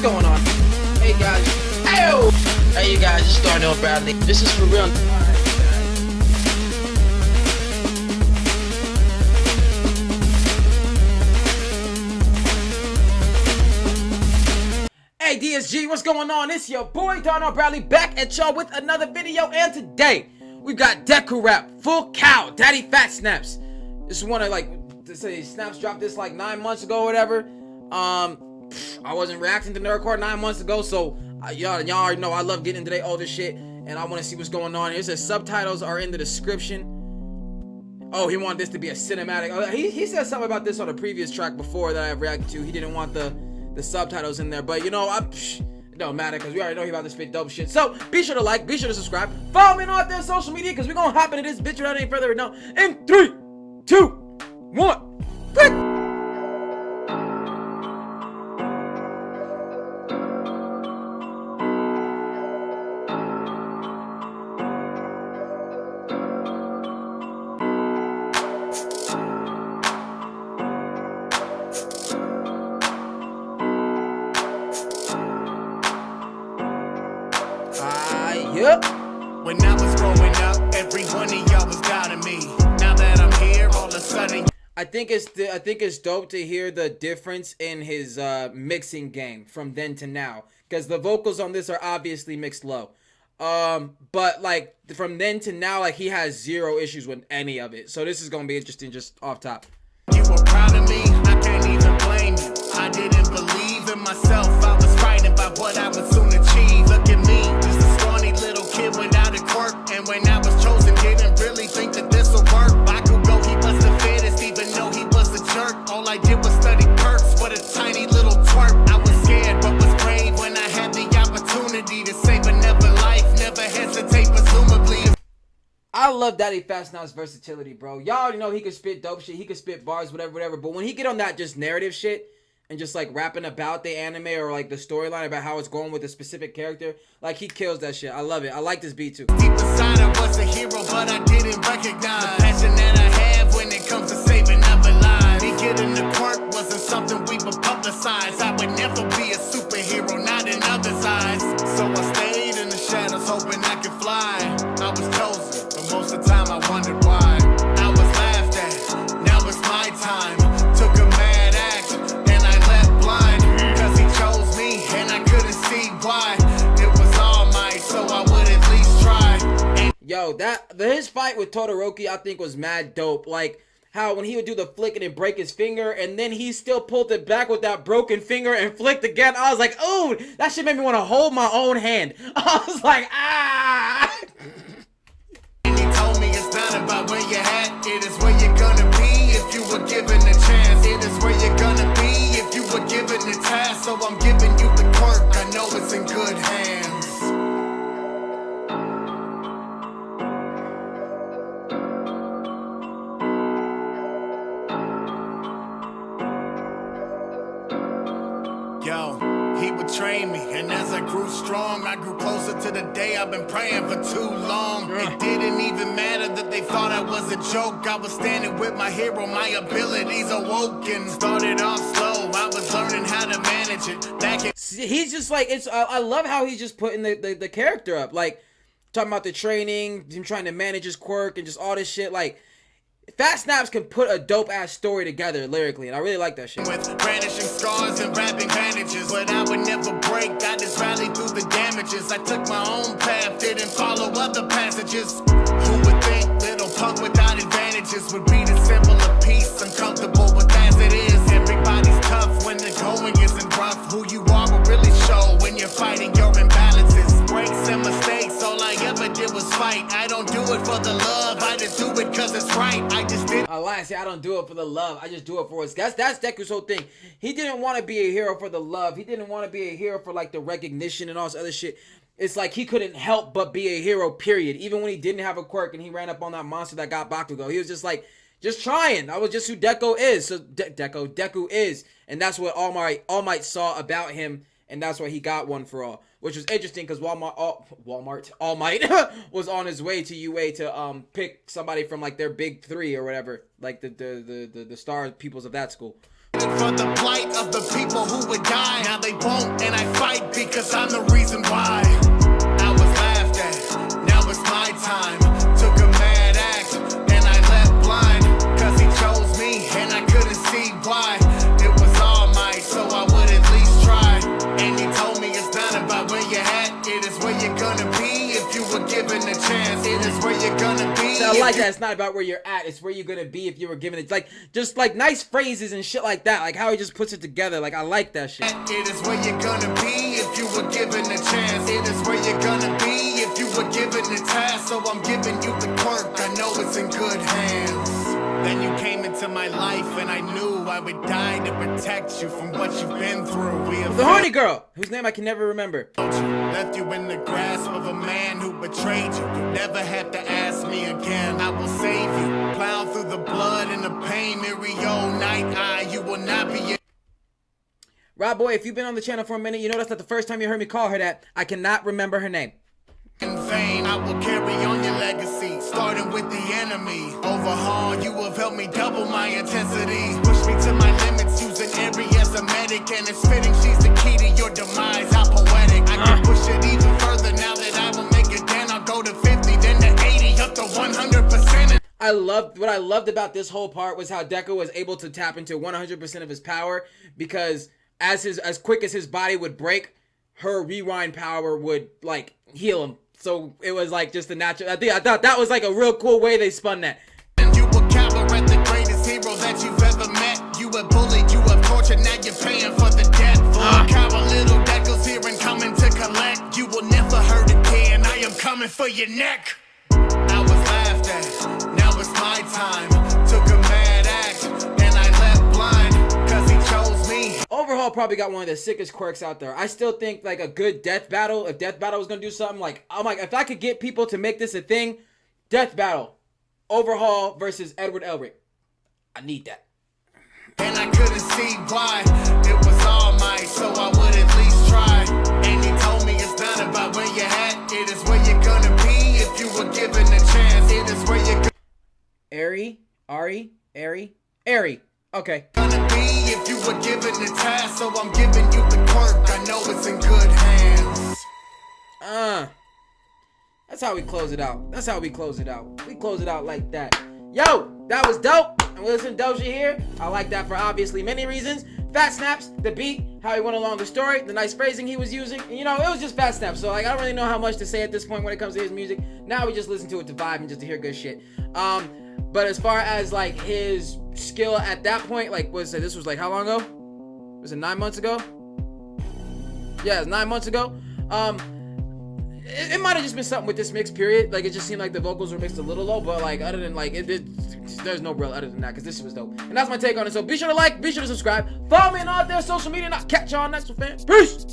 going on? Hey guys. Hey, hey you guys, it's Darrnell Bradley. This is for real. Hey DSG, what's going on? It's your boy Darrnell Bradley back at y'all with another video, and today we've got Deku rap, full cow, Daddyphatsnaps. This is one of to say Snaps dropped this like 9 months ago or whatever. I wasn't reacting to Nerdcore 9 months ago, so y'all already know I love getting into their older shit, and I want to see what's going on. It says subtitles are in the description. Oh, he wanted this to be a cinematic. Oh, he said something about this on a previous track before that I've reacted to. He didn't want the subtitles in there, but you know, it don't matter because we already know he about to spit dope shit. So be sure to like, be sure to subscribe, follow me on all their social media because we're gonna hop into this bitch without any further ado. In 3, 2, 1, quick! Yep. When I was growing up, every one of y'all was doubting me. Now that I'm here, all of a sudden. I think it's dope to hear the difference in his mixing game from then to now, because the vocals on this are obviously mixed low. But like from then to now, like he has zero issues with any of it. So this is gonna be interesting, just off top. You were proud of me, I can't even blame you. I didn't believe in myself, I was frightened by what I would soon achieve. Look at me, just a scrawny little kid without a quirk. And when I was chosen, didn't really think that this would work. Bakugo, he was the fittest, even though he was a jerk. All I did was study perks, what a tiny little twerp. I was scared, but was brave when I had the opportunity to save another life. Never hesitate, presumably. I love Daddyphatsnaps' versatility, bro. Y'all already know he could spit dope shit, he could spit bars, whatever. But when he get on that just narrative shit and just like rapping about the anime or like the storyline about how it's going with a specific character, like he kills that shit. I love it. I like this beat too. Deep inside I was a hero, but I didn't recognize the passion that I have when it comes to saving other lives. Me getting the quirk wasn't something we would publicize. I would never be a superhero, not in others' eyes. So I stayed in the shadows, hoping I could fly. I was chosen, but most of the time I wondered why. I was laughed at, now it's my time. Took a mad act, and I left blind. Cause he chose me, and I couldn't see why. It was all mine, so I would at least try. And yo, his fight with Todoroki I think was mad dope. Like how when he would do the flicking and break his finger, and then he still pulled it back with that broken finger and flicked again. I was like, ooh, that shit made me want to hold my own hand. I was like, ah. he told me it's not about where you're at, it is where you're gonna be if you were given a chance. It is where you're gonna be if you were given the task. So I'm giving you the quirk, I know it's in good hands. Yo, he would train me, and as I grew strong, I grew closer to the day I've been praying for too long. It didn't even matter that they thought I was a joke. I was standing with my hero, my abilities awoken. Started off slow, I was learning how to manage it. Back in He's just like, I love how he's just putting the character up, like talking about the training, him trying to manage his quirk and just all this shit. Like Phatsnaps can put a dope ass story together lyrically, and I really like that shit. With brandishing scars and wrapping bandages, but I would never break. I just rallied through the damages. I took my own path, didn't follow other passages. Who would think little punk without advantages would be the symbol of peace? Uncomfortable with as it is. Everybody's tough when the going isn't rough. Who you are will really show when you're fighting your imbalances. Breaks and mistakes, all I ever did was fight. I don't do it for the love, I just do it cause it's right. I just did. I lie, say I don't do it for the love, I just do it for what's. That's Deku's whole thing. He didn't want to be a hero for the love. He didn't want to be a hero for like the recognition and all this other shit. It's like he couldn't help but be a hero, period. Even when he didn't have a quirk and he ran up on that monster that got Bakugo, he was just like, just trying. That was just who Deku is. So Deku is, and that's what All Might saw about him, and that's why he got One for All, which was interesting because All Might was on his way to UA to pick somebody from like their big three or whatever, like the star peoples of that school. For the plight of the people who would die, now they won't, and I cause I'm the reason why. I was laughed at, now it's my time. Took a mad act, and I left blind. Cause he chose me, and I couldn't see why. It was all might, so I would at least try. And he told me it's not about where you're at, it is where you're gonna be if you were given a chance. It is where you're gonna be. So I like that. It's not about where you're at, it's where you're gonna be if you were given it. Like, just like nice phrases and shit like that. Like how he just puts it together. Like, I like that shit. It is where you're gonna be if you were given a chance. It is where you're gonna be if you were given a task. So I'm giving you the quirk, I know it's in good hands. Then you came into my life and I knew I would die to protect you from what you've been through. We have The horny girl, whose name I can never remember. left you in the grasp of a man who betrayed you. You never have to ask me again, I will save you. Plow through the blood and the pain, Mirio, night eye, you will not be. Rob Boy, if you've been on the channel for a minute, you know that's not the first time you heard me call her that. I cannot remember her name. In vain, I will carry on your legacy, starting with the enemy. Overhaul, you have helped me double my intensity. Push me to my limits, using Ari as a medic. And it's fitting she's the key to your demise, how poetic. I can push it even further now that I will make it. Then I'll go to 50, then to 80, up to 100%. What I loved about this whole part was how Deku was able to tap into 100% of his power, because as quick as his body would break, her rewind power would like heal him. So it was like just a natural. I thought that was like a real cool way they spun that. And you were coward, the greatest hero that you've ever met. You were bullied, you were tortured, now you're paying for the debt. Coward, little Deku's here and coming to collect. You will never hurt again, I am coming for your neck. I was laughed at, now it's my time. Took a mad act, and I left blind, cause he chose me. Overhaul probably got one of the sickest quirks out there. I still think like a good death battle, if death battle was gonna do something, like I'm like, if I could get people to make this a thing, death battle, Overhaul versus Edward Elric. I need that. And I couldn't see why. It was all might, so I would at least try. And he told me it's not about where you're at, it is where you're gonna be if you were given a chance. It is where you're Ari. Okay. gonna be if you were given a task. So I'm giving you the quirk, I know it's in good hands. That's how we close it out. That's how we close it out. We close it out like that. Yo, that was dope. And we listen to Doja here. I like that for obviously many reasons. Phatsnaps, the beat, how he went along the story, the nice phrasing he was using. And, you know, it was just Phatsnaps. So like, I don't really know how much to say at this point when it comes to his music. Now we just listen to it to vibe and just to hear good shit. But as far as like his skill at that point, like this was like how long ago? Was it 9 months ago? Yeah, it was 9 months ago. It might have just been something with this mix, period. Like, it just seemed like the vocals were mixed a little low, but like, other than like, there's no real other than that, because this was dope. And that's my take on it. So be sure to like, be sure to subscribe, follow me on all their social media, and I'll catch y'all next one, fam. Peace!